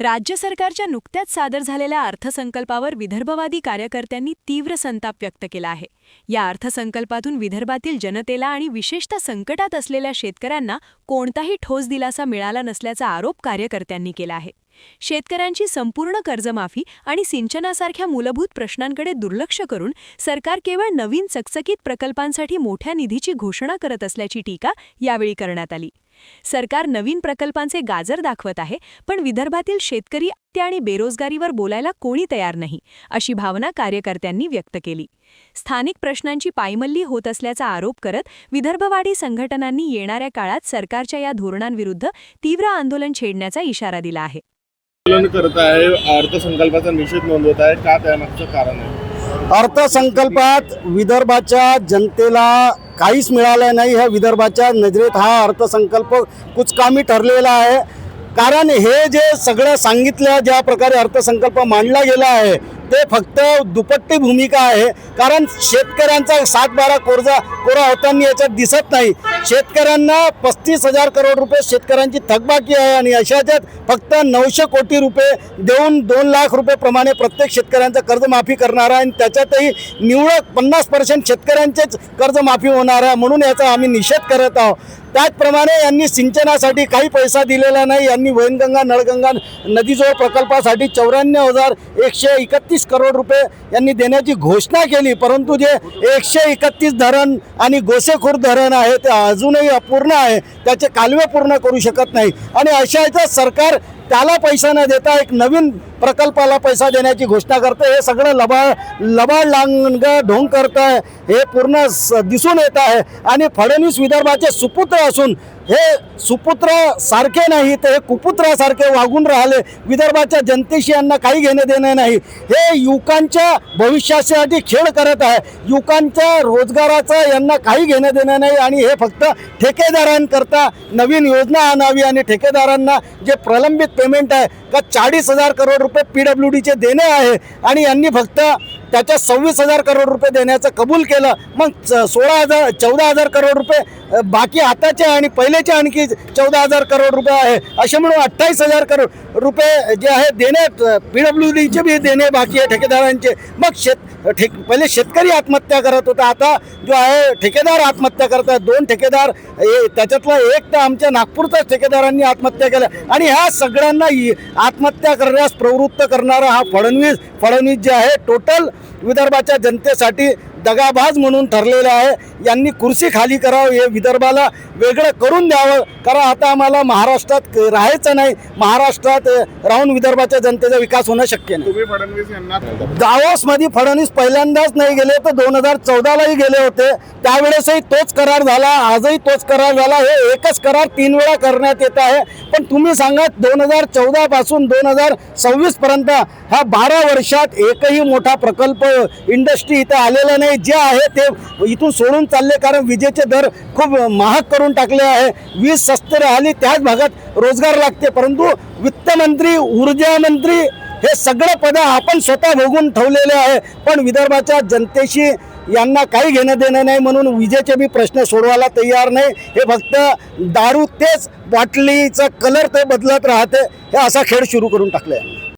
राज्य सरकारच्या नुकत्याच सादर झालेल्या अर्थसंकल्पावर विदर्भवादी कार्यकर्त्यांनी तीव्र संताप व्यक्त केला आहे। या अर्थसंकल्पातून विदर्भातील जनतेला आणि विशेषतः संकटात असलेल्या शेतकऱ्यांना कोणताही ठोस दिलासा मिळाला नसल्याचा आरोप कार्यकर्त्यांनी केला आहे। शेतकऱ्यांची संपूर्ण कर्जमाफी आणि सिंचनासारख्या मूलभूत प्रश्नांकडे दुर्लक्ष करून सरकार केवळ नवीन चकचकीत प्रकल्पांसाठी मोठ्या निधीची घोषणा करत असल्याची टीका यावेळी करण्यात आली। सरकार नवीन प्रकल्पांचे गाजर दाखवत आहे, पण विदर्भातील शेतकरी आणि बेरोजगारीवर बोलायला कोणी तयार नाही, अशी भावना कार्यकर्त्यांनी व्यक्त केली। स्थानिक प्रश्नांची पायमल्ली होत असल्याचा आरोप करत विदर्भवादी संघटनांनी येणाऱ्या काळात सरकारच्या या धोरणांविरुद्ध तीव्र आंदोलन छेडण्याचा इशारा दिला आहे। आंदोलन करत आहे, अर्थसंकल्पाचा निषेध नोंदवत आहे, का त्यामागचं कारण आहे? अर्थसंकल्पात विदर्भाच्या जनतेला काहीच मिळालं नाही। ह्या विदर्भाच्या नजरेत हा अर्थसंकल्प कुचकामी ठरलेला आहे। कारण हे जे सगळं सांगितलं, ज्या प्रकारे अर्थसंकल्प मांडला गेला आहे ते फक्त दुपट्टी भूमिका आहे। कारण शेतकऱ्यांचा 7-12 कोरा होताना याच्यात दिसत नाही। शेतकऱ्यांना 35,000 करोड रुपये शेतकऱ्यांची थकबाकी आहे आणि अशाच्यात फक्त 900 कोटी रुपये देऊन 2 लाख रुपये प्रमाणे प्रत्येक शेतकऱ्यांचं कर्जमाफी करणार आहे आणि त्याच्यातही निवडक 50% शेतकऱ्यांचेच कर्जमाफी होणार आहे। म्हणून याचा आम्ही निषेध करत आहोत। त्याचप्रमाणे यांनी सिंचनासाठी काही पैसा दिलेला नाही। यांनी वैनगंगा नळगंगा नदीजोड प्रकल्पासाठी 94,131 करोड रुपये यांनी देण्याची घोषणा केली, परंतु जे 131 धरण आणि गोसेखुर्द धरण आहे ते अजूनही अपूर्ण आहे, त्याचे कालवे पूर्ण करू शकत नाही। आणि अशाचं सरकार त्याला पैसा न देता एक नवीन प्रकल्पाला पैसा देण्याची घोषणा करते। हे सगळं लबाड लांग ढोंग करत आहे, हे पूर्ण दिसून येत आहे। आणि फडणवीस विदर्भाचे सुपुत्र असून हे सुपुत्र सारखे नाही तर हे कुपुत्रासारखे वागून राहिले। विदर्भाच्या जनतेशी यांना काही घेणं देणं नाही। हे युवकांच्या भविष्यासाठी खेळ करत आहे, युवकांच्या रोजगाराचं यांना काही घेणं देणं नाही। आणि हे फक्त ठेकेदारांकरता नवीन योजना आणावी आणि ठेकेदारांना जे प्रलंबित पेमेंट आहे का 40,000 करोड रुपये PWDचे देणे आहे आणि यांनी फक्त त्याच्या 26,000 करोड रुपये देण्याचं कबूल केलं। मग 14,000 करोड रुपये बाकी हाताचे आणि पहिलेचे आणखी 14,000 करोड रुपये आहे, असे म्हणून 28,000 करोड रुपये जे आहे देणे PWDचे भी देणे बाकी आहे ठेकेदारांचे। मग पहिले शेतकरी आत्महत्या करत होता, आता जो आहे ठेकेदार आत्महत्या करतात। 2 ठेकेदार, त्याच्यातला एक तर आमच्या नागपूरचाच ठेकेदारांनी आत्महत्या केल्या। आणि ह्या सगळ्यांना आत्महत्या करण्यास प्रवृत्त करणारा हा फडणवीस जे आहे टोटल विदर्भाच्या जनतेसाठी दगाबाज म्हणून ठरलेला आहे। यांनी कुर्सी खाली करावं, हे विदर्भाला वेगळं करून द्यावं। कारण आता आम्हाला महाराष्ट्रात राहायचं नाही, महाराष्ट्रात राहून विदर्भाच्या जनतेचा विकास होणं शक्य नाही। तुम्ही फडणवीस यांना दावोसमध्ये फडणवीस पहिल्यांदाच नाही गेले तर 2014लाही गेले होते, त्यावेळेसही तोच करार झाला, आजही तोच करार झाला। हे एकच करार 3 वेळा करण्यात येत आहे। पण तुम्ही सांगा 2014 पासून 2026 पर्यंत ह्या 12 वर्षात एकही मोठा प्रकल्प इंडस्ट्री इथं आलेला नाही। जे आहे ते इथून सोडून चालले, कारण विजेचे दर खूप महाग करून टाकले आहे। वीज स्वस्त राहिली त्याच भागात रोजगार लागते, परंतु वित्तमंत्री, ऊर्जा मंत्री हे सगळे पद आपण स्वतः भोगून ठेवलेले आहे। पण विदर्भाच्या जनतेशी यांना काही घेणं देणं नाही, म्हणून विजेचे बी प्रश्न सोडवायला तयार नाही। हे फक्त दारू, तेच बाटलीचा कलर ते बदलत राहते, हे असा खेळ सुरू करून टाकले आहे।